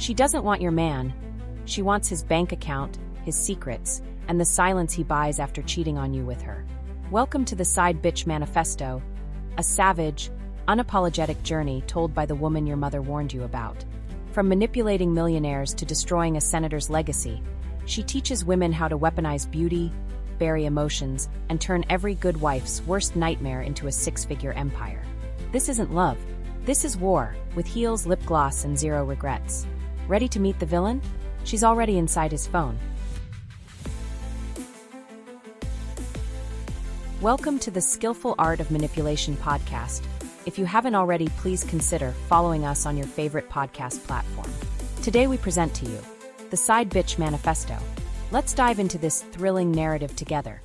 She doesn't want your man. She wants his bank account, his secrets, and the silence he buys after cheating on you with her. Welcome to the Side Bitch Manifesto, a savage, unapologetic journey told by the woman your mother warned you about. From manipulating millionaires to destroying a senator's legacy, she teaches women how to weaponize beauty, bury emotions, and turn every good wife's worst nightmare into a six-figure empire. This isn't love. This is war, with heels, lip gloss, and zero regrets. Ready to meet the villain? She's already inside his phone. Welcome to the Skillful Art of Manipulation podcast. If you haven't already, please consider following us on your favorite podcast platform. Today we present to you the Side Bitch Manifesto. Let's dive into this thrilling narrative together.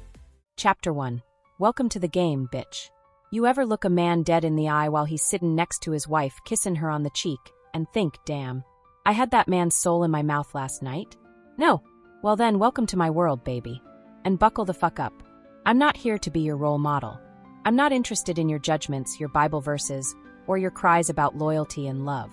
Chapter 1. Welcome to the game, bitch. You ever look a man dead in the eye while he's sitting next to his wife, kissing her on the cheek, and think, damn, I had that man's soul in my mouth last night? No. Well then, welcome to my world, baby. And buckle the fuck up. I'm not here to be your role model. I'm not interested in your judgments, your Bible verses, or your cries about loyalty and love.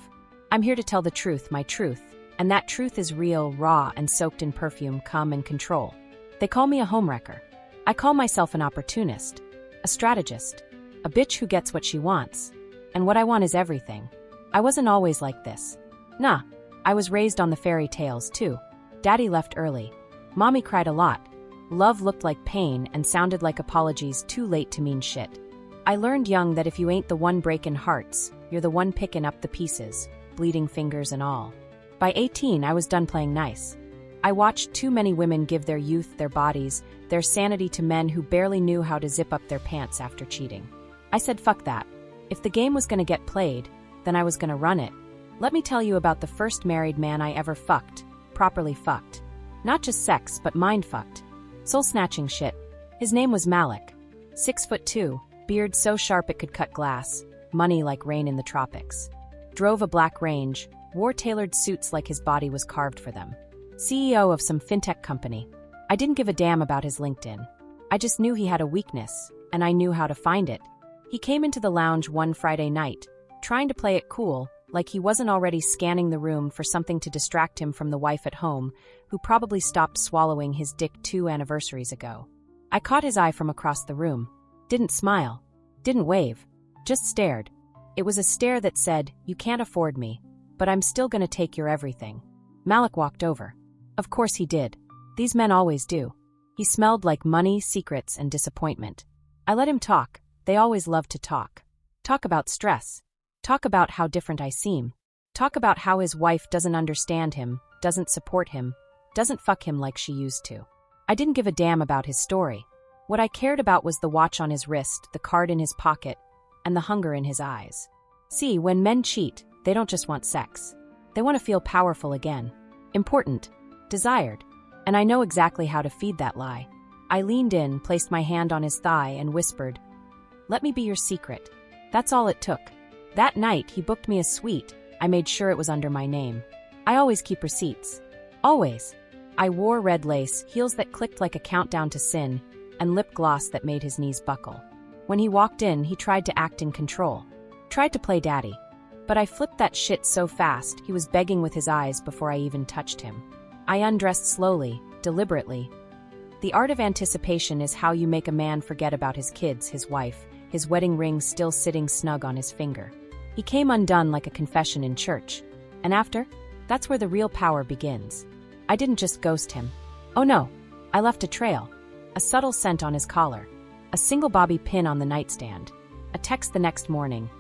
I'm here to tell the truth, my truth, and that truth is real, raw, and soaked in perfume, cum, and control. They call me a homewrecker. I call myself an opportunist, a strategist, a bitch who gets what she wants. And what I want is everything. I wasn't always like this. Nah, I was raised on the fairy tales, too. Daddy left early. Mommy cried a lot. Love looked like pain and sounded like apologies too late to mean shit. I learned young that if you ain't the one breaking hearts, you're the one picking up the pieces, bleeding fingers and all. By 18, I was done playing nice. I watched too many women give their youth, their bodies, their sanity to men who barely knew how to zip up their pants after cheating. I said fuck that. If the game was gonna get played, then I was gonna run it. Let me tell you about the first married man I ever fucked, properly fucked. Not just sex, but mind fucked. Soul-snatching shit. His name was Malik. 6'2", beard so sharp it could cut glass, money like rain in the tropics. Drove a black Range, wore tailored suits like his body was carved for them. CEO of some fintech company. I didn't give a damn about his LinkedIn. I just knew he had a weakness, and I knew how to find it. He came into the lounge one Friday night, trying to play it cool, like he wasn't already scanning the room for something to distract him from the wife at home, who probably stopped swallowing his dick 2 anniversaries ago. I caught his eye from across the room. Didn't smile. Didn't wave. Just stared. It was a stare that said, you can't afford me, but I'm still gonna take your everything. Malik walked over. Of course he did. These men always do. He smelled like money, secrets, and disappointment. I let him talk. They always love to talk. Talk about stress. Talk about how different I seem. Talk about how his wife doesn't understand him, doesn't support him, doesn't fuck him like she used to. I didn't give a damn about his story. What I cared about was the watch on his wrist, the card in his pocket, and the hunger in his eyes. See, when men cheat, they don't just want sex. They want to feel powerful again. Important. Desired. And I know exactly how to feed that lie. I leaned in, placed my hand on his thigh, and whispered, "Let me be your secret." That's all it took. That night, he booked me a suite. I made sure it was under my name. I always keep receipts. Always. I wore red lace, heels that clicked like a countdown to sin, and lip gloss that made his knees buckle. When he walked in, he tried to act in control. Tried to play daddy. But I flipped that shit so fast, he was begging with his eyes before I even touched him. I undressed slowly, deliberately. The art of anticipation is how you make a man forget about his kids, his wife, his wedding ring still sitting snug on his finger. He came undone like a confession in church. And after? That's where the real power begins. I didn't just ghost him. Oh no, I left a trail. A subtle scent on his collar. A single bobby pin on the nightstand. A text the next morning.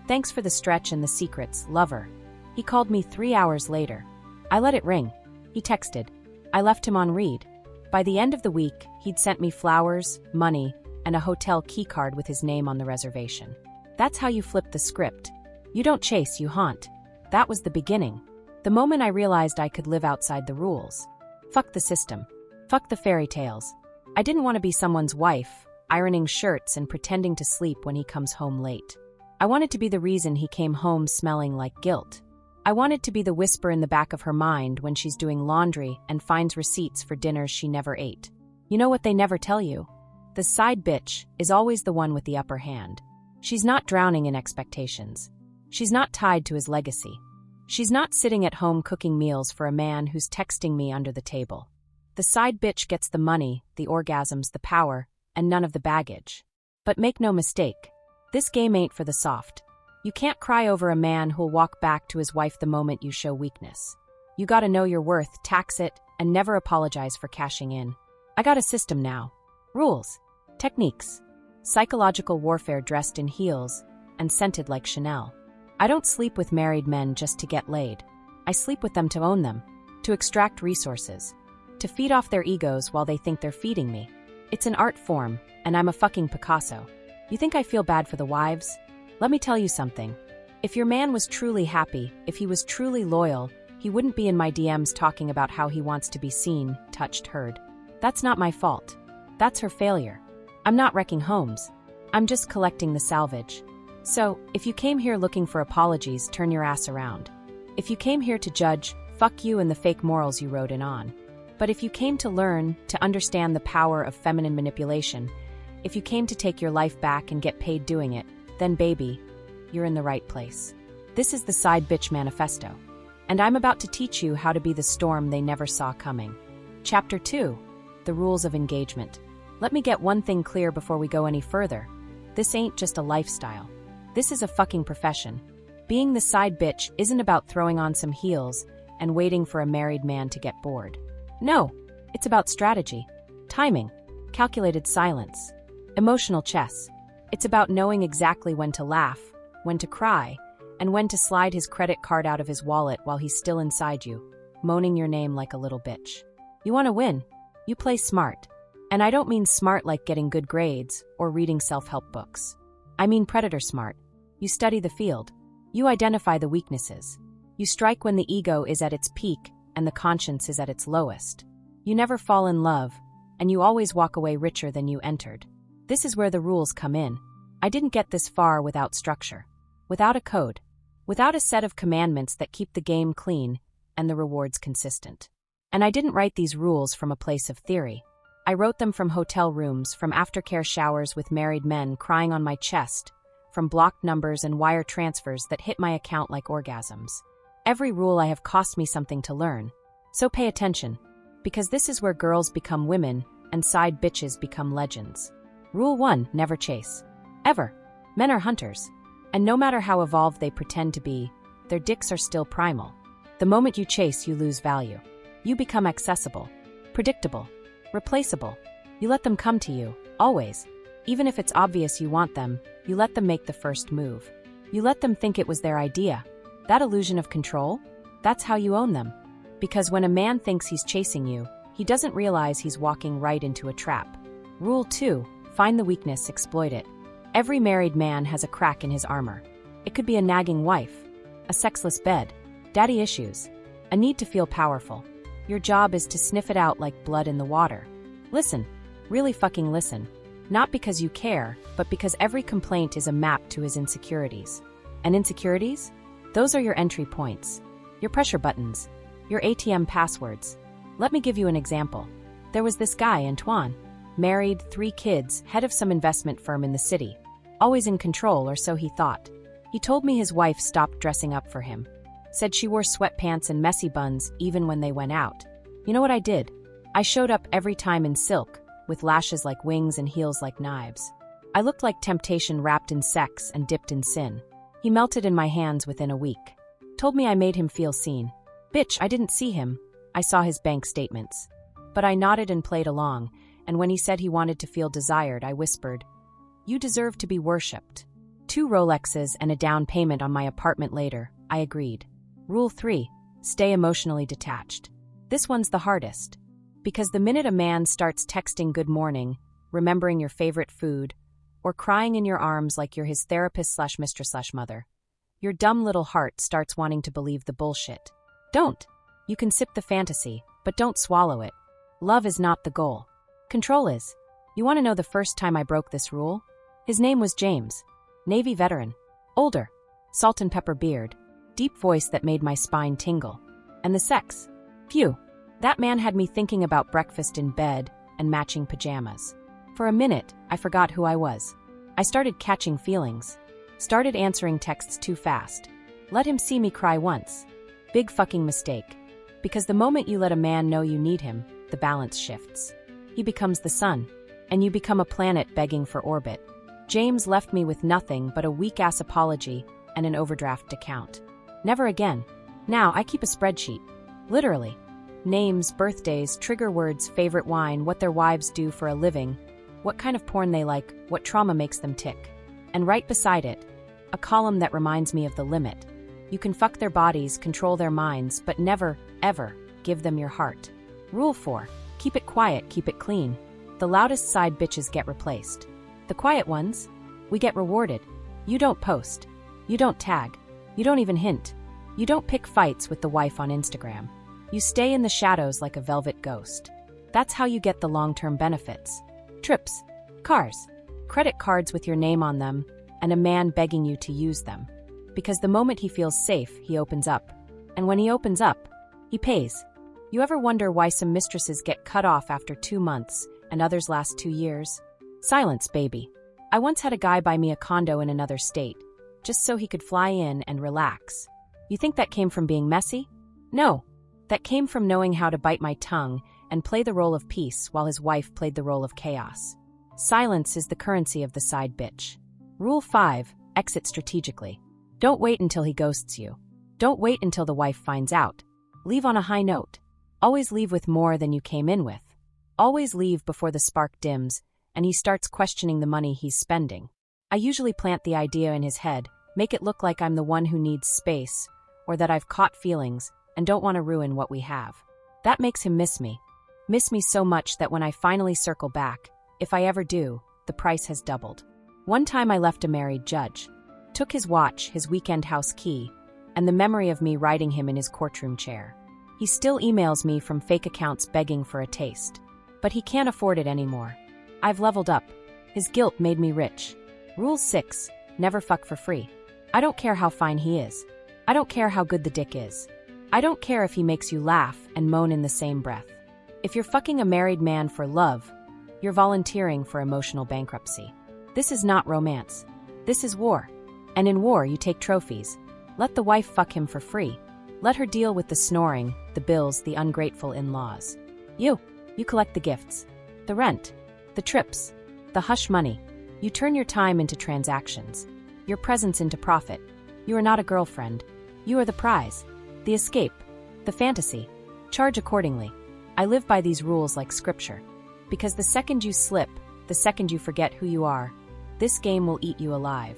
"Thanks for the stretch and the secrets, lover." He called me 3 hours later. I let it ring. He texted. I left him on read. By the end of the week, he'd sent me flowers, money, and a hotel keycard with his name on the reservation. That's how you flip the script. You don't chase, you haunt. That was the beginning. The moment I realized I could live outside the rules. Fuck the system. Fuck the fairy tales. I didn't want to be someone's wife, ironing shirts and pretending to sleep when he comes home late. I wanted to be the reason he came home smelling like guilt. I wanted to be the whisper in the back of her mind when she's doing laundry and finds receipts for dinners she never ate. You know what they never tell you? The side bitch is always the one with the upper hand. She's not drowning in expectations. She's not tied to his legacy. She's not sitting at home cooking meals for a man who's texting me under the table. The side bitch gets the money, the orgasms, the power, and none of the baggage. But make no mistake, this game ain't for the soft. You can't cry over a man who'll walk back to his wife the moment you show weakness. You gotta know your worth, tax it, and never apologize for cashing in. I got a system now. Rules. Techniques. Psychological warfare dressed in heels and scented like Chanel. I don't sleep with married men just to get laid. I sleep with them to own them, to extract resources, to feed off their egos while they think they're feeding me. It's an art form, and I'm a fucking Picasso. You think I feel bad for the wives? Let me tell you something. If your man was truly happy, if he was truly loyal, he wouldn't be in my DMs talking about how he wants to be seen, touched, heard. That's not my fault. That's her failure. I'm not wrecking homes. I'm just collecting the salvage. So, if you came here looking for apologies, turn your ass around. If you came here to judge, fuck you and the fake morals you wrote in on. But if you came to learn, to understand the power of feminine manipulation, if you came to take your life back and get paid doing it, then baby, you're in the right place. This is the Side Bitch Manifesto. And I'm about to teach you how to be the storm they never saw coming. Chapter 2. The Rules of Engagement. Let me get one thing clear before we go any further. This ain't just a lifestyle. This is a fucking profession. Being the side bitch isn't about throwing on some heels and waiting for a married man to get bored. No, it's about strategy, timing, calculated silence, emotional chess. It's about knowing exactly when to laugh, when to cry, and when to slide his credit card out of his wallet while he's still inside you, moaning your name like a little bitch. You want to win? You play smart. And I don't mean smart like getting good grades or reading self-help books. I mean predator smart. You study the field. You identify the weaknesses. You strike when the ego is at its peak and the conscience is at its lowest. You never fall in love, and you always walk away richer than you entered. This is where the rules come in. I didn't get this far without structure, without a code, without a set of commandments that keep the game clean and the rewards consistent. And I didn't write these rules from a place of theory. I wrote them from hotel rooms, from aftercare showers with married men crying on my chest, from blocked numbers and wire transfers that hit my account like orgasms. Every rule I have cost me something to learn. So pay attention, because this is where girls become women and side bitches become legends. Rule 1, never chase. Ever. Men are hunters. And no matter how evolved they pretend to be, their dicks are still primal. The moment you chase, you lose value. You become accessible, predictable, replaceable. You let them come to you, always. Even if it's obvious you want them, you let them make the first move. You let them think it was their idea. That illusion of control? That's how you own them. Because when a man thinks he's chasing you, he doesn't realize he's walking right into a trap. Rule 2, find the weakness, exploit it. Every married man has a crack in his armor. It could be a nagging wife, a sexless bed, daddy issues, a need to feel powerful. Your job is to sniff it out like blood in the water. Listen, really fucking listen. Not because you care, but because every complaint is a map to his insecurities. And insecurities? Those are your entry points, your pressure buttons, your ATM passwords. Let me give you an example. There was this guy, Antoine, married, 3 kids, head of some investment firm in the city. Always in control, or so he thought. He told me his wife stopped dressing up for him. Said she wore sweatpants and messy buns even when they went out. You know what I did? I showed up every time in silk, with lashes like wings and heels like knives. I looked like temptation wrapped in sex and dipped in sin. He melted in my hands within a week. Told me I made him feel seen. Bitch, I didn't see him. I saw his bank statements. But I nodded and played along, and when he said he wanted to feel desired, I whispered, "You deserve to be worshipped." 2 Rolexes and a down payment on my apartment later, I agreed. Rule 3, stay emotionally detached. This one's the hardest. Because the minute a man starts texting good morning, remembering your favorite food, or crying in your arms like you're his therapist/mistress/mother, your dumb little heart starts wanting to believe the bullshit. Don't. You can sip the fantasy, but don't swallow it. Love is not the goal. Control is. You want to know the first time I broke this rule? His name was James. Navy veteran. Older. Salt and pepper beard. Deep voice that made my spine tingle. And the sex. Phew. That man had me thinking about breakfast in bed and matching pajamas. For a minute, I forgot who I was. I started catching feelings. Started answering texts too fast. Let him see me cry once. Big fucking mistake. Because the moment you let a man know you need him, the balance shifts. He becomes the sun, and you become a planet begging for orbit. James left me with nothing but a weak-ass apology and an overdraft account. Never again. Now I keep a spreadsheet. Literally. Names, birthdays, trigger words, favorite wine, what their wives do for a living, what kind of porn they like, what trauma makes them tick. And right beside it, a column that reminds me of the limit. You can fuck their bodies, control their minds, but never, ever, give them your heart. Rule 4. Keep it quiet, keep it clean. The loudest side bitches get replaced. The quiet ones, we get rewarded. You don't post. You don't tag. You don't even hint. You don't pick fights with the wife on Instagram. You stay in the shadows like a velvet ghost. That's how you get the long-term benefits. Trips, cars, credit cards with your name on them, and a man begging you to use them. Because the moment he feels safe, he opens up. And when he opens up, he pays. You ever wonder why some mistresses get cut off after 2 months and others last 2 years? Silence, baby. I once had a guy buy me a condo in another state, just so he could fly in and relax. You think that came from being messy? No. That came from knowing how to bite my tongue and play the role of peace while his wife played the role of chaos. Silence is the currency of the side bitch. Rule 5. Exit strategically. Don't wait until he ghosts you. Don't wait until the wife finds out. Leave on a high note. Always leave with more than you came in with. Always leave before the spark dims and he starts questioning the money he's spending. I usually plant the idea in his head, make it look like I'm the one who needs space, or that I've caught feelings and don't want to ruin what we have. That makes him miss me. Miss me so much that when I finally circle back, if I ever do, the price has doubled. One time I left a married judge. Took his watch, his weekend house key, and the memory of me riding him in his courtroom chair. He still emails me from fake accounts begging for a taste. But he can't afford it anymore. I've leveled up. His guilt made me rich. Rule 6. Never fuck for free. I don't care how fine he is. I don't care how good the dick is. I don't care if he makes you laugh and moan in the same breath. If you're fucking a married man for love, you're volunteering for emotional bankruptcy. This is not romance. This is war. And in war, you take trophies. Let the wife fuck him for free. Let her deal with the snoring, the bills, the ungrateful in-laws. You collect the gifts, the rent, the trips, the hush money. You turn your time into transactions, your presence into profit. You are not a girlfriend. You are the prize, the escape, the fantasy. Charge accordingly. I live by these rules like scripture. Because the second you slip, the second you forget who you are, this game will eat you alive.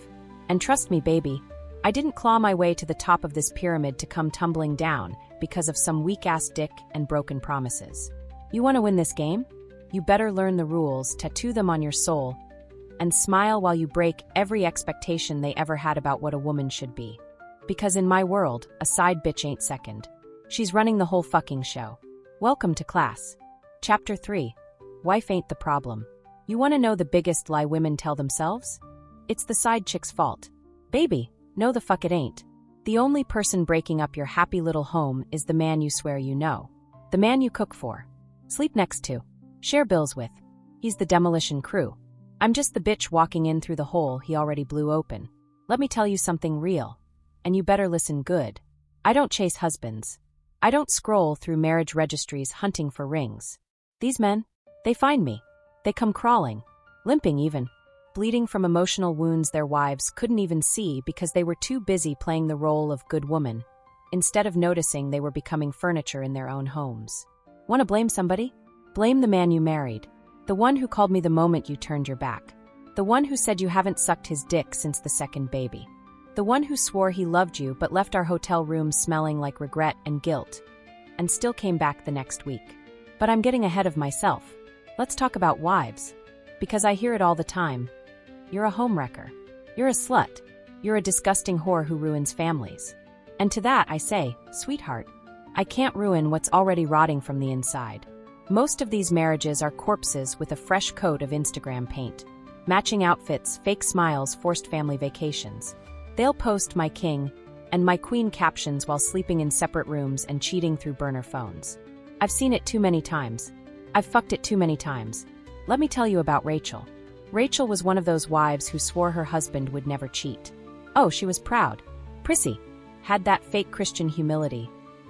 And trust me, baby, I didn't claw my way to the top of this pyramid to come tumbling down because of some weak-ass dick and broken promises. You want to win this game? You better learn the rules, tattoo them on your soul, and smile while you break every expectation they ever had about what a woman should be. Because in my world, a side bitch ain't second. She's running the whole fucking show. Welcome to class. Chapter 3. Wife ain't the problem. You want to know the biggest lie women tell themselves? It's the side chick's fault. Baby, no the fuck it ain't. The only person breaking up your happy little home is the man you swear you know. The man you cook for. Sleep next to. Share bills with. He's the demolition crew. I'm just the bitch walking in through the hole he already blew open. Let me tell you something real. And you better listen good. I don't chase husbands. I don't scroll through marriage registries hunting for rings. These men, they find me. They come crawling, limping even, bleeding from emotional wounds their wives couldn't even see because they were too busy playing the role of good woman, instead of noticing they were becoming furniture in their own homes. Want to blame somebody? Blame the man you married. The one who called me the moment you turned your back. The one who said you haven't sucked his dick since the second baby. The one who swore he loved you but left our hotel room smelling like regret and guilt, and still came back the next week. But I'm getting ahead of myself. Let's talk about wives. Because I hear it all the time. You're a homewrecker. You're a slut. You're a disgusting whore who ruins families. And to that I say, sweetheart, I can't ruin what's already rotting from the inside. Most of these marriages are corpses with a fresh coat of Instagram paint. Matching outfits, fake smiles, forced family vacations. They'll post my king and my queen captions while sleeping in separate rooms and cheating through burner phones. I've seen it too many times. I've fucked it too many times. Let me tell you about Rachel. Rachel was one of those wives who swore her husband would never cheat. Oh, she was proud. Prissy. Had that fake Christian humility.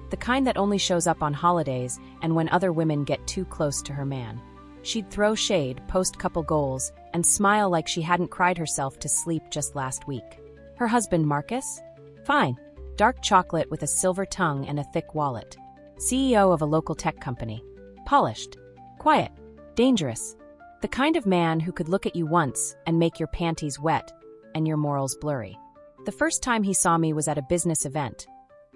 The kind that only shows up on holidays and when other women get too close to her man. She'd throw shade, post couple goals, and smile like she hadn't cried herself to sleep just last week. Her husband, Marcus? Fine. Dark chocolate with a silver tongue and a thick wallet. CEO of a local tech company. Polished. Quiet. Dangerous. The kind of man who could look at you once and make your panties wet and your morals blurry. The first time he saw me was at a business event.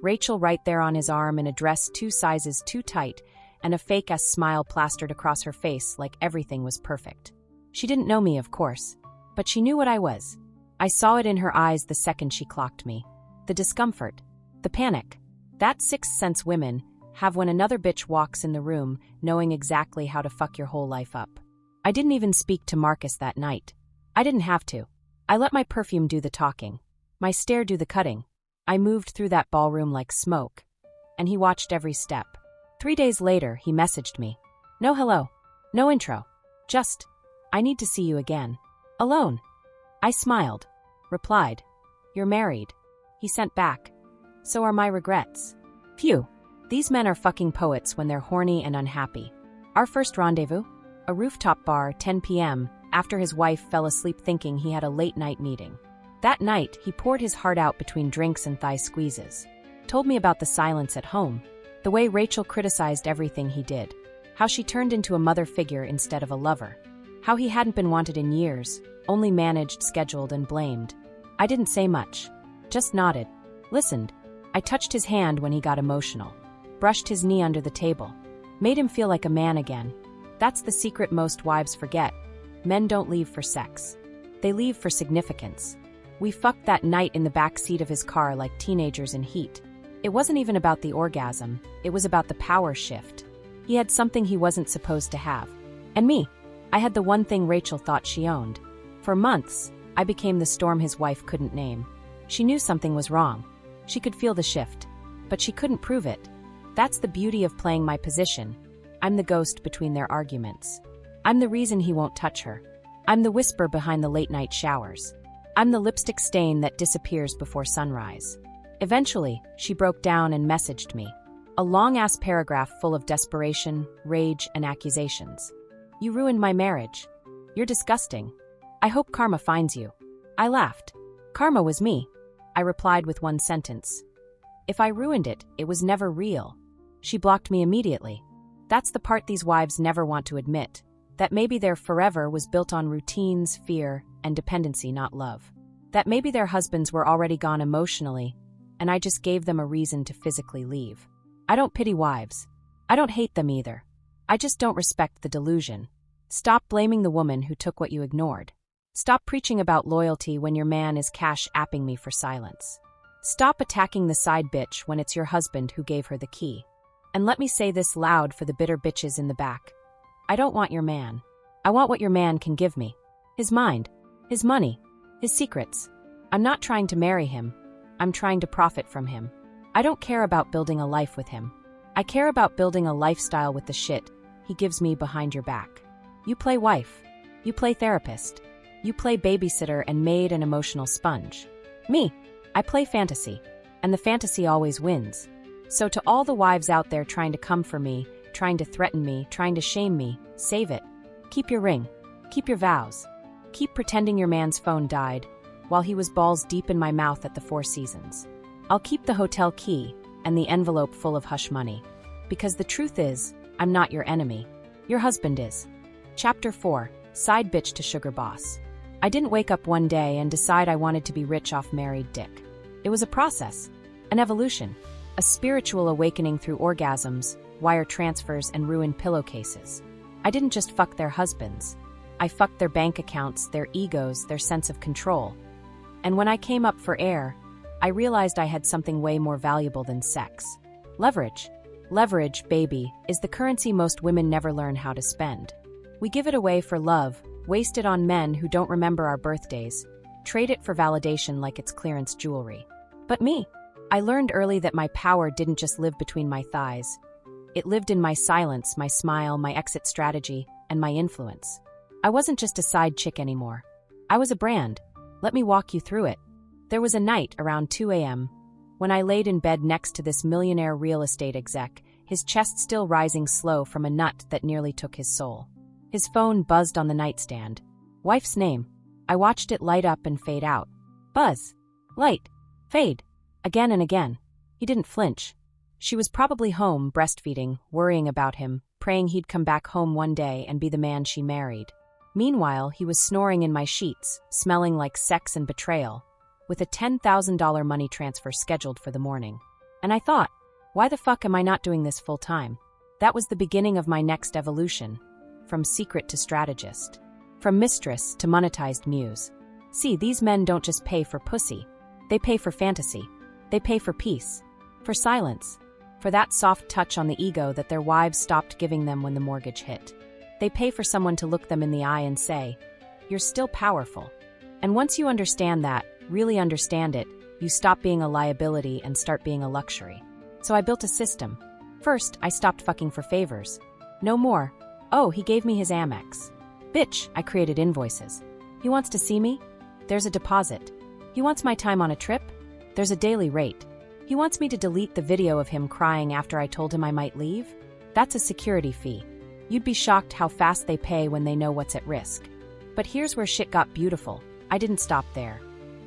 Rachel right there on his arm in a dress 2 sizes too tight and a fake-ass smile plastered across her face like everything was perfect. She didn't know me, of course, but she knew what I was. I saw it in her eyes the second she clocked me. The discomfort. The panic. That sixth sense women have when another bitch walks in the room knowing exactly how to fuck your whole life up. I didn't even speak to Marcus that night. I didn't have to. I let my perfume do the talking. My stare do the cutting. I moved through that ballroom like smoke. And he watched every step. 3 days later, he messaged me. No hello. No intro. Just, I need to see you again. Alone. I smiled. Replied. You're married. He sent back. So are my regrets. Phew. These men are fucking poets when they're horny and unhappy. Our first rendezvous? A rooftop bar, 10 p.m., after his wife fell asleep thinking he had a late-night meeting. That night, he poured his heart out between drinks and thigh squeezes. Told me about the silence at home, the way Rachel criticized everything he did, how she turned into a mother figure instead of a lover, how he hadn't been wanted in years, only managed, scheduled, and blamed. I didn't say much, just nodded, listened. I touched his hand when he got emotional, brushed his knee under the table, made him feel like a man again. That's the secret most wives forget. Men don't leave for sex. They leave for significance. We fucked that night in the back seat of his car like teenagers in heat. It wasn't even about the orgasm, it was about the power shift. He had something he wasn't supposed to have. And me, I had the one thing Rachel thought she owned. For months, I became the storm his wife couldn't name. She knew something was wrong. She could feel the shift, but she couldn't prove it. That's the beauty of playing my position. I'm the ghost between their arguments. I'm the reason he won't touch her. I'm the whisper behind the late-night showers. I'm the lipstick stain that disappears before sunrise. Eventually, she broke down and messaged me. A long-ass paragraph full of desperation, rage, and accusations. You ruined my marriage. You're disgusting. I hope karma finds you. I laughed. Karma was me. I replied with one sentence. If I ruined it, it was never real. She blocked me immediately. That's the part these wives never want to admit. That maybe their forever was built on routines, fear, and dependency, not love. That maybe their husbands were already gone emotionally, and I just gave them a reason to physically leave. I don't pity wives. I don't hate them either. I just don't respect the delusion. Stop blaming the woman who took what you ignored. Stop preaching about loyalty when your man is cash apping me for silence. Stop attacking the side bitch when it's your husband who gave her the key. And let me say this loud for the bitter bitches in the back. I don't want your man. I want what your man can give me. His mind, his money, his secrets. I'm not trying to marry him. I'm trying to profit from him. I don't care about building a life with him. I care about building a lifestyle with the shit he gives me behind your back. You play wife. You play therapist. You play babysitter and maid and emotional sponge. Me, I play fantasy. And the fantasy always wins. So to all the wives out there trying to come for me, trying to threaten me, trying to shame me, save it. Keep your ring. Keep your vows. Keep pretending your man's phone died while he was balls deep in my mouth at the Four Seasons. I'll keep the hotel key and the envelope full of hush money. Because the truth is, I'm not your enemy. Your husband is. Chapter 4, Side Bitch to Sugar Boss. I didn't wake up one day and decide I wanted to be rich off married dick. It was a process, an evolution, a spiritual awakening through orgasms, wire transfers, and ruined pillowcases. I didn't just fuck their husbands. I fucked their bank accounts, their egos, their sense of control. And when I came up for air, I realized I had something way more valuable than sex. Leverage. Leverage, baby, is the currency most women never learn how to spend. We give it away for love, waste it on men who don't remember our birthdays, trade it for validation like it's clearance jewelry. But me, I learned early that my power didn't just live between my thighs. It lived in my silence, my smile, my exit strategy, and my influence. I wasn't just a side chick anymore. I was a brand. Let me walk you through it. There was a night around 2 a.m. when I laid in bed next to this millionaire real estate exec, his chest still rising slow from a nut that nearly took his soul. His phone buzzed on the nightstand. Wife's name. I watched it light up and fade out. Buzz. Light. Fade. Again and again. He didn't flinch. She was probably home, breastfeeding, worrying about him, praying he'd come back home one day and be the man she married. Meanwhile, he was snoring in my sheets, smelling like sex and betrayal, with a $10,000 money transfer scheduled for the morning. And I thought, why the fuck am I not doing this full time? That was the beginning of my next evolution. From secret to strategist. From mistress to monetized muse. See, these men don't just pay for pussy. They pay for fantasy. They pay for peace. For silence. For that soft touch on the ego that their wives stopped giving them when the mortgage hit. They pay for someone to look them in the eye and say, "You're still powerful." And once you understand that, really understand it, you stop being a liability and start being a luxury. So I built a system. First, I stopped fucking for favors. No more. Oh, he gave me his Amex. Bitch, I created invoices. He wants to see me? There's a deposit. He wants my time on a trip? There's a daily rate. He wants me to delete the video of him crying after I told him I might leave? That's a security fee. You'd be shocked how fast they pay when they know what's at risk. But here's where shit got beautiful. I didn't stop there.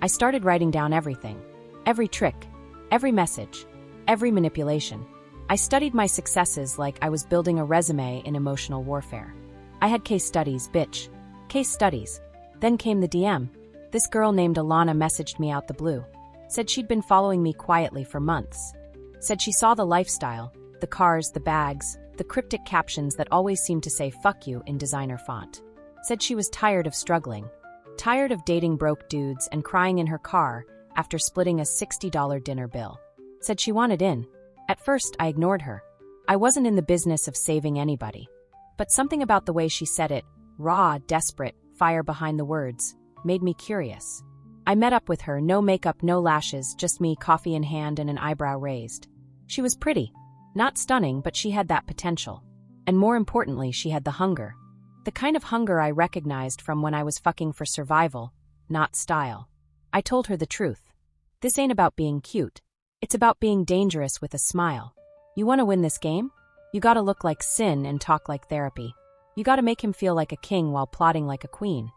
I started writing down everything. Every trick. Every message. Every manipulation. I studied my successes like I was building a resume in emotional warfare. I had case studies, bitch. Case studies. Then came the DM. This girl named Alana messaged me out the blue. Said she'd been following me quietly for months. Said she saw the lifestyle, the cars, the bags, the cryptic captions that always seemed to say "fuck you" in designer font. Said she was tired of struggling. Tired of dating broke dudes and crying in her car after splitting a $60 dinner bill. Said she wanted in. At first, I ignored her. I wasn't in the business of saving anybody. But something about the way she said it, raw, desperate, fire behind the words, made me curious. I met up with her, no makeup, no lashes, just me, coffee in hand and an eyebrow raised. She was pretty. Not stunning, but she had that potential. And more importantly, she had the hunger. The kind of hunger I recognized from when I was fucking for survival, not style. I told her the truth. This ain't about being cute. It's about being dangerous with a smile. You want to win this game? You gotta look like sin and talk like therapy. You gotta make him feel like a king while plotting like a queen.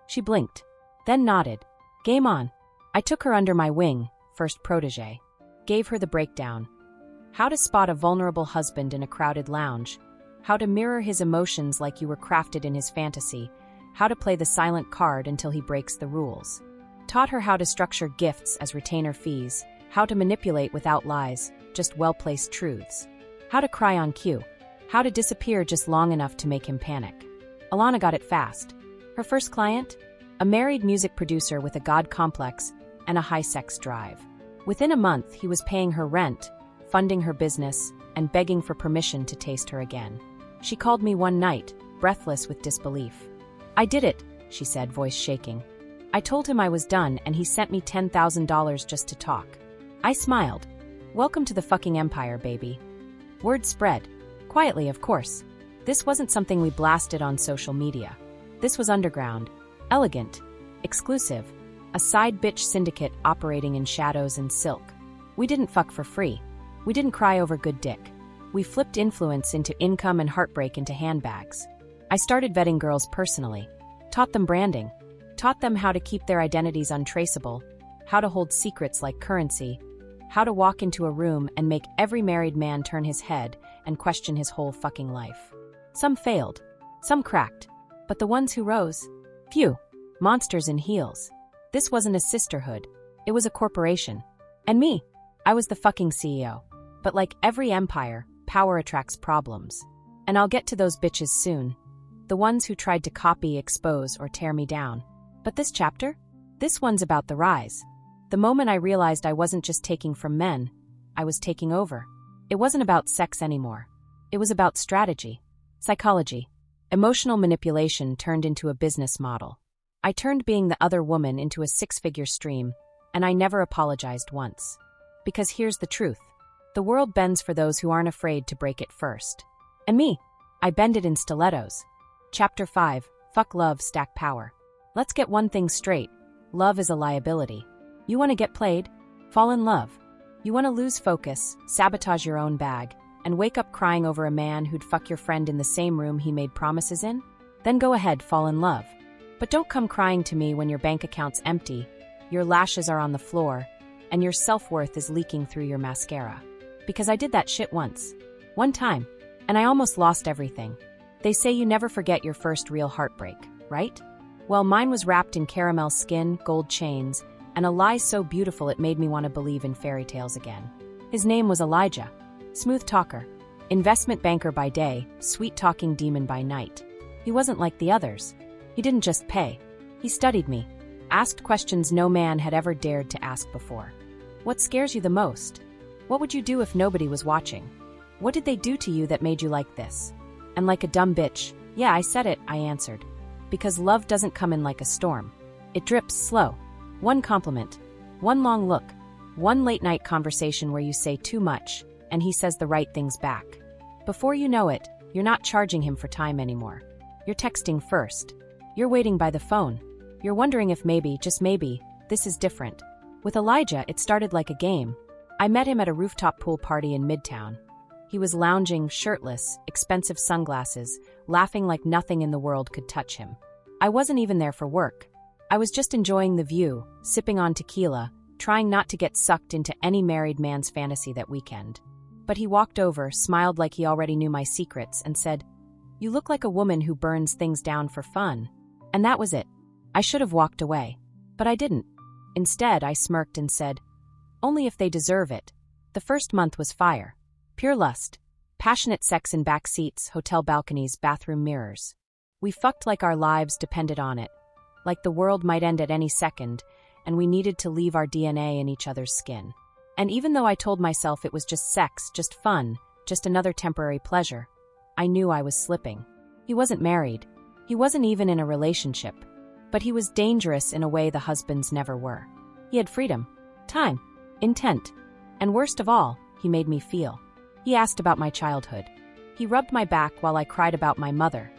She blinked, then nodded. Game on. I took her under my wing, first protege. Gave her the breakdown. How to spot a vulnerable husband in a crowded lounge. How to mirror his emotions like you were crafted in his fantasy. How to play the silent card until he breaks the rules. Taught her how to structure gifts as retainer fees. How to manipulate without lies, just well-placed truths. How to cry on cue. How to disappear just long enough to make him panic. Alana got it fast. Her first client? A married music producer with a god complex and a high sex drive. Within a month, he was paying her rent, funding her business, and begging for permission to taste her again. She called me one night, breathless with disbelief. "I did it," she said, voice shaking. "I told him I was done and he sent me $10,000 just to talk." I smiled. Welcome to the fucking empire, baby. Word spread. Quietly, of course. This wasn't something we blasted on social media. This was underground. Elegant. Exclusive. A side bitch syndicate operating in shadows and silk. We didn't fuck for free. We didn't cry over good dick. We flipped influence into income and heartbreak into handbags. I started vetting girls personally. Taught them branding. Taught them how to keep their identities untraceable. How to hold secrets like currency. How to walk into a room and make every married man turn his head and question his whole fucking life. Some failed. Some cracked. But the ones who rose? Phew. Monsters in heels. This wasn't a sisterhood. It was a corporation. And me. I was the fucking CEO. But like every empire, power attracts problems. And I'll get to those bitches soon. The ones who tried to copy, expose, or tear me down. But this chapter? This one's about the rise. The moment I realized I wasn't just taking from men, I was taking over. It wasn't about sex anymore. It was about strategy, psychology. Emotional manipulation turned into a business model. I turned being the other woman into a six-figure stream, and I never apologized once. Because here's the truth. The world bends for those who aren't afraid to break it first. And me, I bend it in stilettos. Chapter 5, Fuck Love, Stack Power. Let's get one thing straight. Love is a liability. You want to get played? Fall in love. You want to lose focus, sabotage your own bag, and wake up crying over a man who'd fuck your friend in the same room he made promises in? Then go ahead, fall in love. But don't come crying to me when your bank account's empty, your lashes are on the floor, and your self-worth is leaking through your mascara. Because I did that shit once. One time. And I almost lost everything. They say you never forget your first real heartbreak, right? Well, mine was wrapped in caramel skin, gold chains, and a lie so beautiful it made me want to believe in fairy tales again. His name was Elijah. Smooth talker. Investment banker by day, sweet-talking demon by night. He wasn't like the others. He didn't just pay. He studied me. Asked questions no man had ever dared to ask before. What scares you the most? What would you do if nobody was watching? What did they do to you that made you like this? And like a dumb bitch, yeah, I said it, I answered. Because love doesn't come in like a storm. It drips slow. One compliment, one long look, one late-night conversation where you say too much, and he says the right things back. Before you know it, you're not charging him for time anymore. You're texting first. You're waiting by the phone. You're wondering if maybe, just maybe, this is different. With Elijah, it started like a game. I met him at a rooftop pool party in Midtown. He was lounging, shirtless, expensive sunglasses, laughing like nothing in the world could touch him. I wasn't even there for work. I was just enjoying the view, sipping on tequila, trying not to get sucked into any married man's fantasy that weekend. But he walked over, smiled like he already knew my secrets, and said, "You look like a woman who burns things down for fun." And that was it. I should have walked away. But I didn't. Instead, I smirked and said, "Only if they deserve it." The first month was fire. Pure lust. Passionate sex in back seats, hotel balconies, bathroom mirrors. We fucked like our lives depended on it. Like the world might end at any second, and we needed to leave our DNA in each other's skin. And even though I told myself it was just sex, just fun, just another temporary pleasure, I knew I was slipping. He wasn't married. He wasn't even in a relationship. But he was dangerous in a way the husbands never were. He had freedom, time, intent, and worst of all, he made me feel. He asked about my childhood. He rubbed my back while I cried about my mother,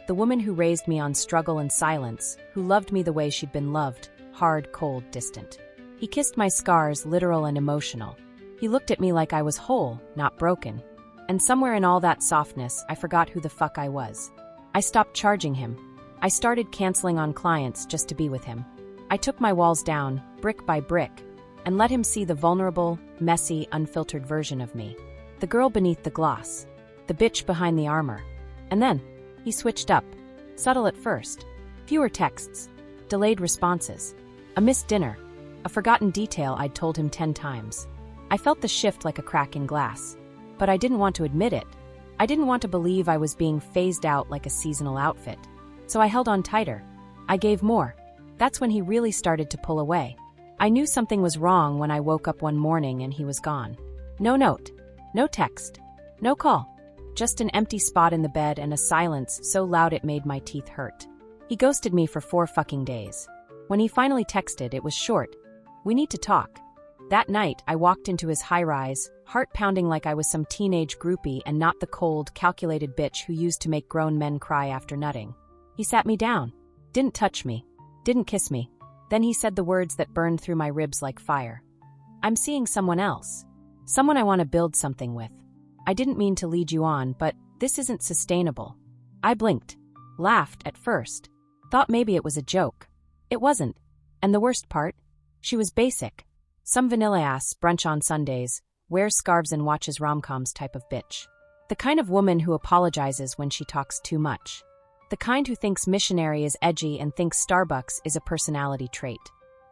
the woman who raised me on struggle and silence, who loved me the way she'd been loved, hard, cold, distant. He kissed my scars, literal and emotional. He looked at me like I was whole, not broken. And somewhere in all that softness, I forgot who the fuck I was. I stopped charging him. I started canceling on clients just to be with him. I took my walls down, brick by brick, and let him see the vulnerable, messy, unfiltered version of me. The girl beneath the gloss. The bitch behind the armor. And then, he switched up. Subtle at first. Fewer texts. Delayed responses. A missed dinner. A forgotten detail I'd told him 10 times. I felt the shift like a crack in glass. But I didn't want to admit it. I didn't want to believe I was being phased out like a seasonal outfit. So I held on tighter. I gave more. That's when he really started to pull away. I knew something was wrong when I woke up one morning and he was gone. No note. No text. No call. Just an empty spot in the bed and a silence so loud it made my teeth hurt. He ghosted me for 4 fucking days. When he finally texted, it was short. "We need to talk." That night, I walked into his high-rise, heart pounding like I was some teenage groupie and not the cold, calculated bitch who used to make grown men cry after nutting. He sat me down. Didn't touch me. Didn't kiss me. Then he said the words that burned through my ribs like fire. "I'm seeing someone else. Someone I want to build something with. I didn't mean to lead you on, but this isn't sustainable." I blinked. Laughed at first. Thought maybe it was a joke. It wasn't. And the worst part? She was basic. Some vanilla-ass, brunch on Sundays, wears scarves and watches rom-coms type of bitch. The kind of woman who apologizes when she talks too much. The kind who thinks missionary is edgy and thinks Starbucks is a personality trait.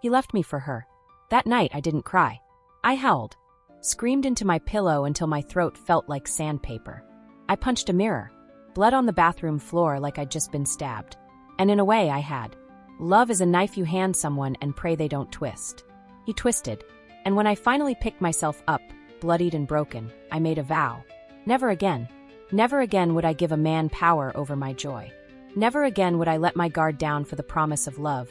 He left me for her. That night I didn't cry. I howled. Screamed into my pillow until my throat felt like sandpaper. I punched a mirror. Blood on the bathroom floor like I'd just been stabbed. And in a way I had. Love is a knife you hand someone and pray they don't twist. He twisted. And when I finally picked myself up, bloodied and broken, I made a vow. Never again. Never again would I give a man power over my joy. Never again would I let my guard down for the promise of love.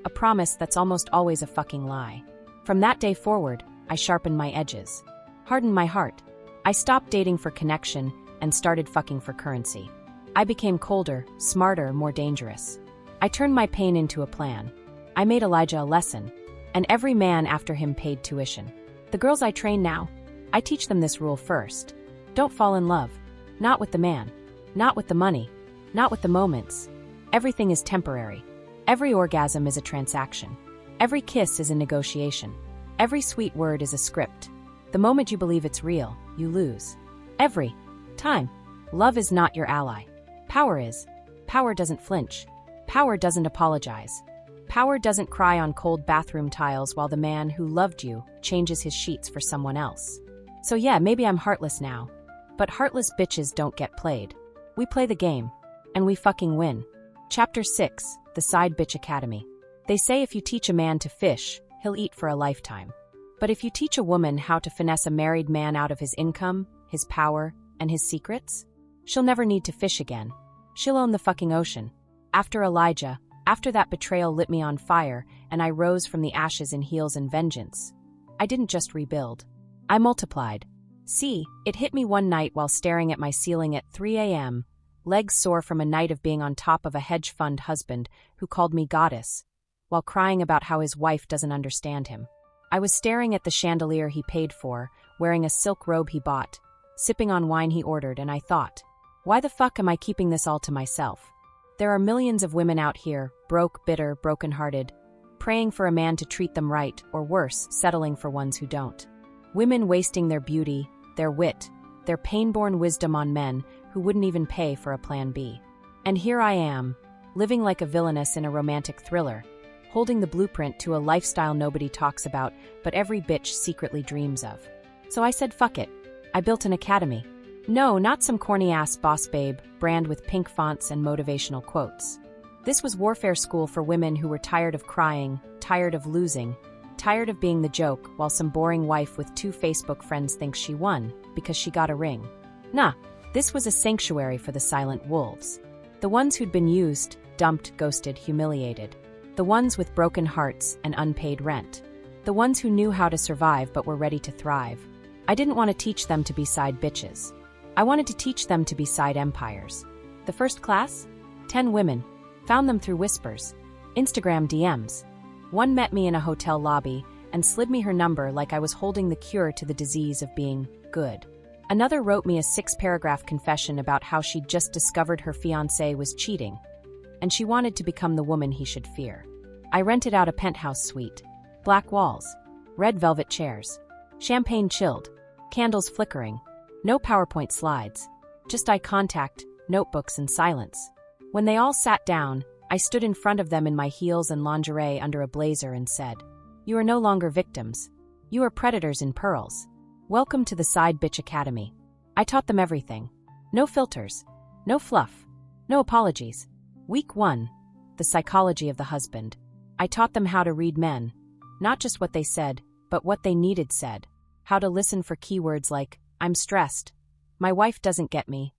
A promise that's almost always a fucking lie. From that day forward, I sharpened my edges. Hardened my heart. I stopped dating for connection and started fucking for currency. I became colder, smarter, more dangerous. I turned my pain into a plan. I made Elijah a lesson. And every man after him paid tuition. The girls I train now, I teach them this rule first. Don't fall in love. Not with the man. Not with the money. Not with the moments. Everything is temporary. Every orgasm is a transaction. Every kiss is a negotiation. Every sweet word is a script. The moment you believe it's real, you lose. Every time. Love is not your ally. Power is. Power doesn't flinch. Power doesn't apologize. Power doesn't cry on cold bathroom tiles while the man who loved you changes his sheets for someone else. So yeah, maybe I'm heartless now. But heartless bitches don't get played. We play the game. And we fucking win. Chapter 6, The Side Bitch Academy. They say if you teach a man to fish, he'll eat for a lifetime. But if you teach a woman how to finesse a married man out of his income, his power, and his secrets, she'll never need to fish again. She'll own the fucking ocean. After Elijah, after that betrayal lit me on fire, and I rose from the ashes in heels and vengeance, I didn't just rebuild. I multiplied. See, it hit me one night while staring at my ceiling at 3 a.m., legs sore from a night of being on top of a hedge fund husband who called me goddess, while crying about how his wife doesn't understand him. I was staring at the chandelier he paid for, wearing a silk robe he bought, sipping on wine he ordered, and I thought, why the fuck am I keeping this all to myself? There are millions of women out here, broke, bitter, brokenhearted, praying for a man to treat them right, or worse, settling for ones who don't. Women wasting their beauty, their wit, their pain-born wisdom on men who wouldn't even pay for a plan B. And here I am, living like a villainess in a romantic thriller, holding the blueprint to a lifestyle nobody talks about, but every bitch secretly dreams of. So I said fuck it. I built an academy. No, not some corny-ass boss babe brand with pink fonts and motivational quotes. This was warfare school for women who were tired of crying, tired of losing, tired of being the joke while some boring wife with 2 Facebook friends thinks she won because she got a ring. Nah, this was a sanctuary for the silent wolves. The ones who'd been used, dumped, ghosted, humiliated. The ones with broken hearts and unpaid rent. The ones who knew how to survive but were ready to thrive. I didn't want to teach them to be side bitches. I wanted to teach them to be side empires. The first class? 10 women. Found them through whispers. Instagram DMs. One met me in a hotel lobby and slid me her number like I was holding the cure to the disease of being good. Another wrote me a 6-paragraph confession about how she'd just discovered her fiancé was cheating, and she wanted to become the woman he should fear. I rented out a penthouse suite. Black walls. Red velvet chairs. Champagne chilled. Candles flickering. No PowerPoint slides. Just eye contact, notebooks, and silence. When they all sat down, I stood in front of them in my heels and lingerie under a blazer and said, "You are no longer victims. You are predators in pearls. Welcome to the Side Bitch Academy." I taught them everything. No filters. No fluff. No apologies. Week 1. The psychology of the husband. I taught them how to read men. Not just what they said, but what they needed said. How to listen for keywords like, "I'm stressed. My wife doesn't get me.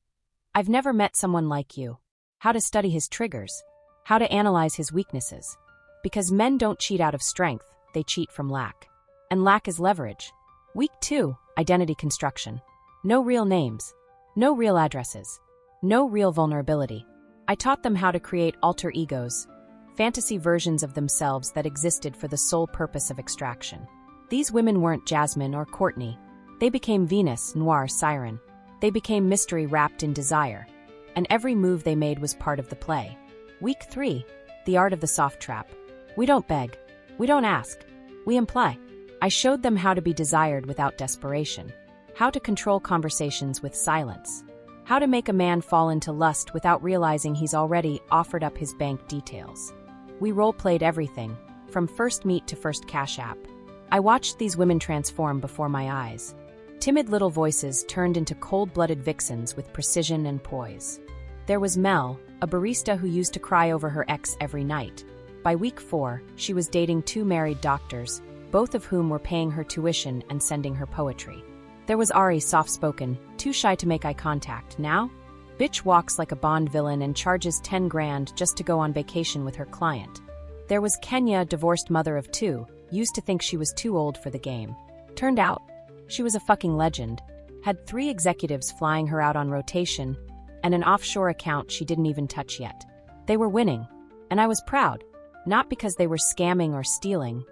I've never met someone like you." How to study his triggers. How to analyze his weaknesses. Because men don't cheat out of strength, they cheat from lack. And lack is leverage. Week 2, identity construction. No real names. No real addresses. No real vulnerability. I taught them how to create alter egos, fantasy versions of themselves that existed for the sole purpose of extraction. These women weren't Jasmine or Courtney. They became Venus, Noir, Siren. They became mystery wrapped in desire. And every move they made was part of the play. Week 3, the art of the soft trap. We don't beg. We don't ask. We imply. I showed them how to be desired without desperation. How to control conversations with silence. How to make a man fall into lust without realizing he's already offered up his bank details. We role-played everything, from first meet to first cash app. I watched these women transform before my eyes. Timid little voices turned into cold-blooded vixens with precision and poise. There was Mel, a barista who used to cry over her ex every night. By week 4, she was dating 2 married doctors, both of whom were paying her tuition and sending her poetry. There was Ari, soft-spoken, too shy to make eye contact. Now, bitch walks like a Bond villain and charges 10 grand just to go on vacation with her client. There was Kenya, divorced mother of 2, used to think she was too old for the game. Turned out, she was a fucking legend, had 3 executives flying her out on rotation, and an offshore account she didn't even touch yet. They were winning, and I was proud, not because they were scamming or stealing,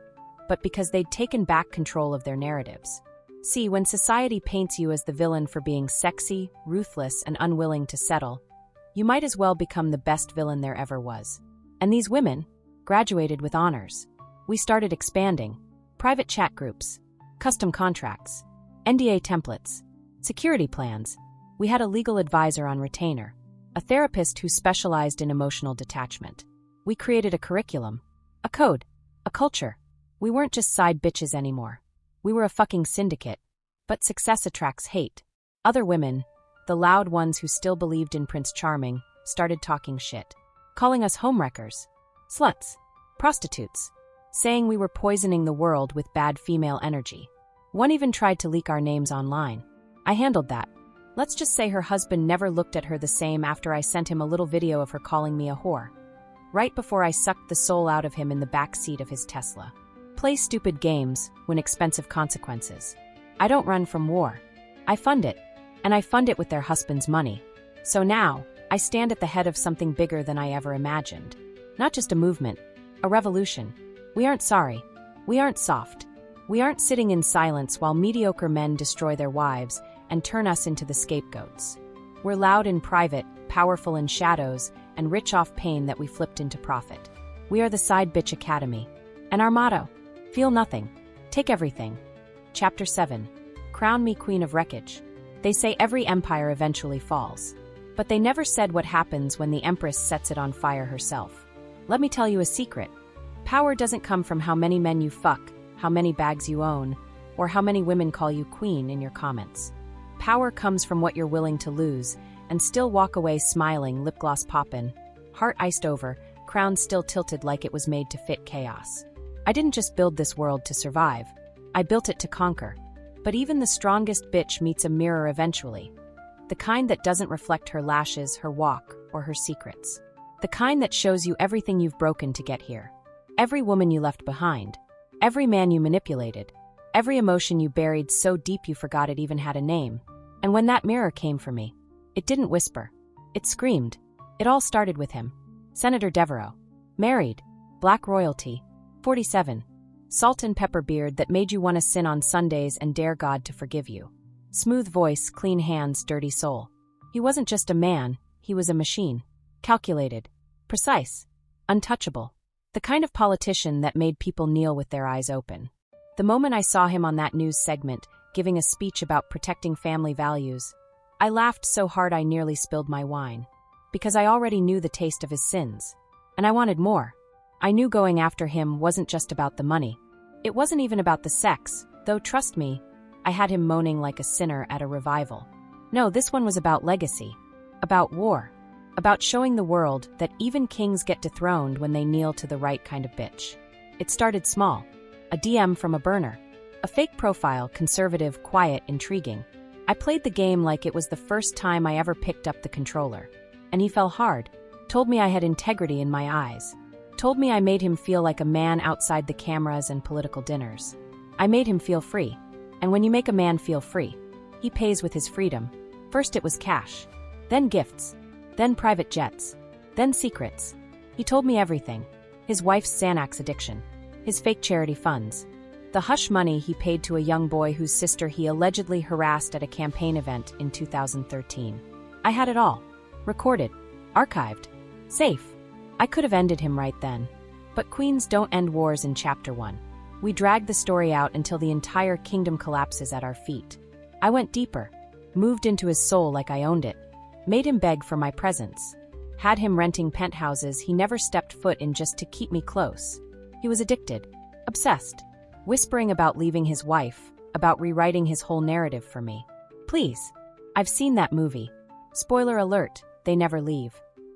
but because they'd taken back control of their narratives. See, when society paints you as the villain for being sexy, ruthless, and unwilling to settle, you might as well become the best villain there ever was. And these women graduated with honors. We started expanding. Private chat groups, custom contracts, NDA templates, security plans. We had a legal advisor on retainer, a therapist who specialized in emotional detachment. We created a curriculum, a code, a culture. We weren't just side bitches anymore. We were a fucking syndicate. But success attracts hate. Other women, the loud ones who still believed in Prince Charming, started talking shit, calling us homewreckers, sluts, prostitutes, saying we were poisoning the world with bad female energy. One even tried to leak our names online. I handled that. Let's just say her husband never looked at her the same after I sent him a little video of her calling me a whore, right before I sucked the soul out of him in the back seat of his Tesla. Play stupid games, win expensive consequences. I don't run from war. I fund it. And I fund it with their husband's money. So now, I stand at the head of something bigger than I ever imagined. Not just a movement, a revolution. We aren't sorry. We aren't soft. We aren't sitting in silence while mediocre men destroy their wives and turn us into the scapegoats. We're loud in private, powerful in shadows, and rich off pain that we flipped into profit. We are the Side Bitch Academy. And our motto: feel nothing, take everything. Chapter 7. Crown me Queen of Wreckage. They say every empire eventually falls. But they never said what happens when the Empress sets it on fire herself. Let me tell you a secret. Power doesn't come from how many men you fuck, how many bags you own, or how many women call you queen in your comments. Power comes from what you're willing to lose and still walk away smiling, lip gloss poppin', heart iced over, crown still tilted like it was made to fit chaos. I didn't just build this world to survive. I built it to conquer. But even the strongest bitch meets a mirror eventually. The kind that doesn't reflect her lashes, her walk, or her secrets. The kind that shows you everything you've broken to get here. Every woman you left behind. Every man you manipulated. Every emotion you buried so deep you forgot it even had a name. And when that mirror came for me, it didn't whisper. It screamed. It all started with him. Senator Devereaux. Married. Black royalty. 47. Salt and pepper beard that made you want to sin on Sundays and dare God to forgive you. Smooth voice, clean hands, dirty soul. He wasn't just a man, he was a machine. Calculated. Precise. Untouchable. The kind of politician that made people kneel with their eyes open. The moment I saw him on that news segment, giving a speech about protecting family values, I laughed so hard I nearly spilled my wine. Because I already knew the taste of his sins. And I wanted more. I knew going after him wasn't just about the money. It wasn't even about the sex, though trust me, I had him moaning like a sinner at a revival. No, this one was about legacy. About war. About showing the world that even kings get dethroned when they kneel to the right kind of bitch. It started small. A DM from a burner. A fake profile, conservative, quiet, intriguing. I played the game like it was the first time I ever picked up the controller. And he fell hard. Told me I had integrity in my eyes. Told me I made him feel like a man outside the cameras and political dinners. I made him feel free. And when you make a man feel free, he pays with his freedom. First it was cash. Then gifts. Then private jets. Then secrets. He told me everything. His wife's Xanax addiction. His fake charity funds. The hush money he paid to a young boy whose sister he allegedly harassed at a campaign event in 2013. I had it all. Recorded. Archived. Safe. I could have ended him right then. But queens don't end wars in Chapter 1. We drag the story out until the entire kingdom collapses at our feet. I went deeper. Moved into his soul like I owned it. Made him beg for my presence. Had him renting penthouses he never stepped foot in just to keep me close. He was addicted. Obsessed. Whispering about leaving his wife, about rewriting his whole narrative for me. Please. I've seen that movie. Spoiler alert, they never leave.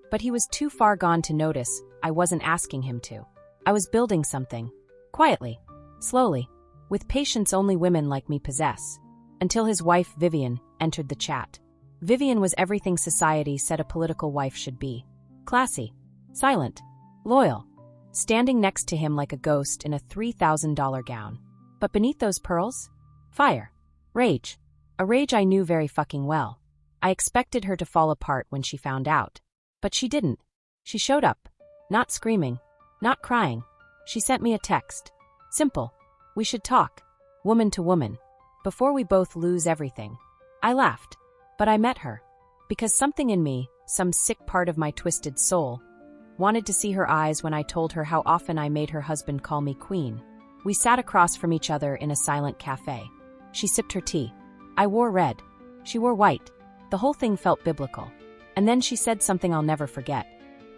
But he was too far gone to notice I wasn't asking him to. I was building something. Quietly. Slowly. With patience only women like me possess. Until his wife, Vivian, entered the chat. Vivian was everything society said a political wife should be. Classy. Silent. Loyal. Standing next to him like a ghost in a $3,000 gown. But beneath those pearls? Fire. Rage. A rage I knew very fucking well. I expected her to fall apart when she found out. But she didn't. She showed up. Not screaming. Not crying. She sent me a text. Simple. We should talk, woman to woman, before we both lose everything. I laughed, but I met her. Because something in me, some sick part of my twisted soul, wanted to see her eyes when I told her how often I made her husband call me queen. We sat across from each other in a silent cafe. She sipped her tea. I wore red. She wore white. The whole thing felt biblical. And then she said something I'll never forget.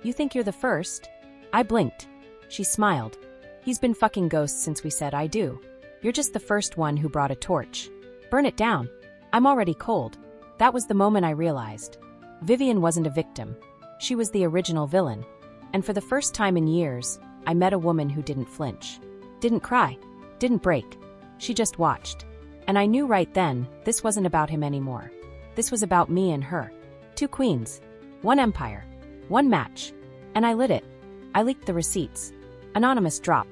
"You think you're the first?" I blinked. She smiled. "He's been fucking ghosts since we said I do. You're just the first one who brought a torch. Burn it down. I'm already cold." That was the moment I realized. Vivian wasn't a victim. She was the original villain. And for the first time in years, I met a woman who didn't flinch. Didn't cry. Didn't break. She just watched. And I knew right then, this wasn't about him anymore. This was about me and her. Two queens. One empire. One match. And I lit it. I leaked the receipts. Anonymous drop.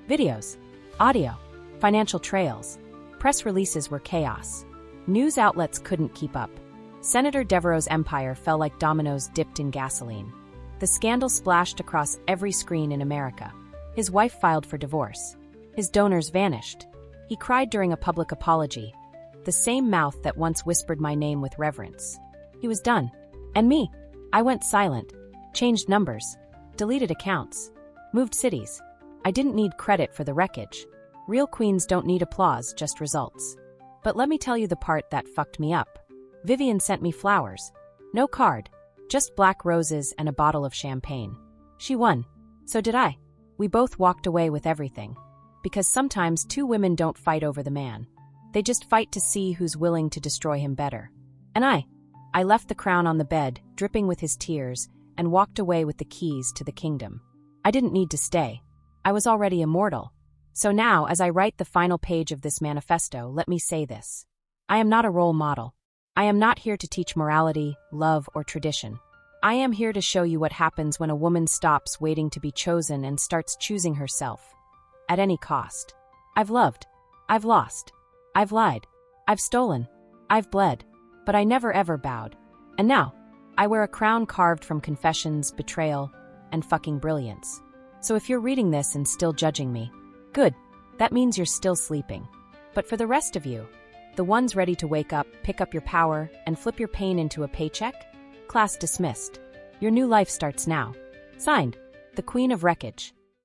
Videos. Audio. Financial trails. Press releases were chaos. News outlets couldn't keep up. Senator Devereaux's empire fell like dominoes dipped in gasoline. The scandal splashed across every screen in America. His wife filed for divorce. His donors vanished. He cried during a public apology. The same mouth that once whispered my name with reverence. He was done. And me? I went silent. Changed numbers. Deleted accounts. Moved cities. I didn't need credit for the wreckage. Real queens don't need applause, just results. But let me tell you the part that fucked me up. Vivian sent me flowers. No card. Just black roses and a bottle of champagne. She won. So did I. We both walked away with everything. Because sometimes two women don't fight over the man. They just fight to see who's willing to destroy him better. And I left the crown on the bed, dripping with his tears, and walked away with the keys to the kingdom. I didn't need to stay. I was already immortal. So now, as I write the final page of this manifesto, let me say this. I am not a role model. I am not here to teach morality, love, or tradition. I am here to show you what happens when a woman stops waiting to be chosen and starts choosing herself. At any cost. I've loved. I've lost. I've lied. I've stolen. I've bled. But I never ever bowed. And now, I wear a crown carved from confessions, betrayal, and fucking brilliance. So if you're reading this and still judging me, good. That means you're still sleeping. But for the rest of you, the ones ready to wake up, pick up your power, and flip your pain into a paycheck? Class dismissed. Your new life starts now. Signed, the Queen of Wreckage.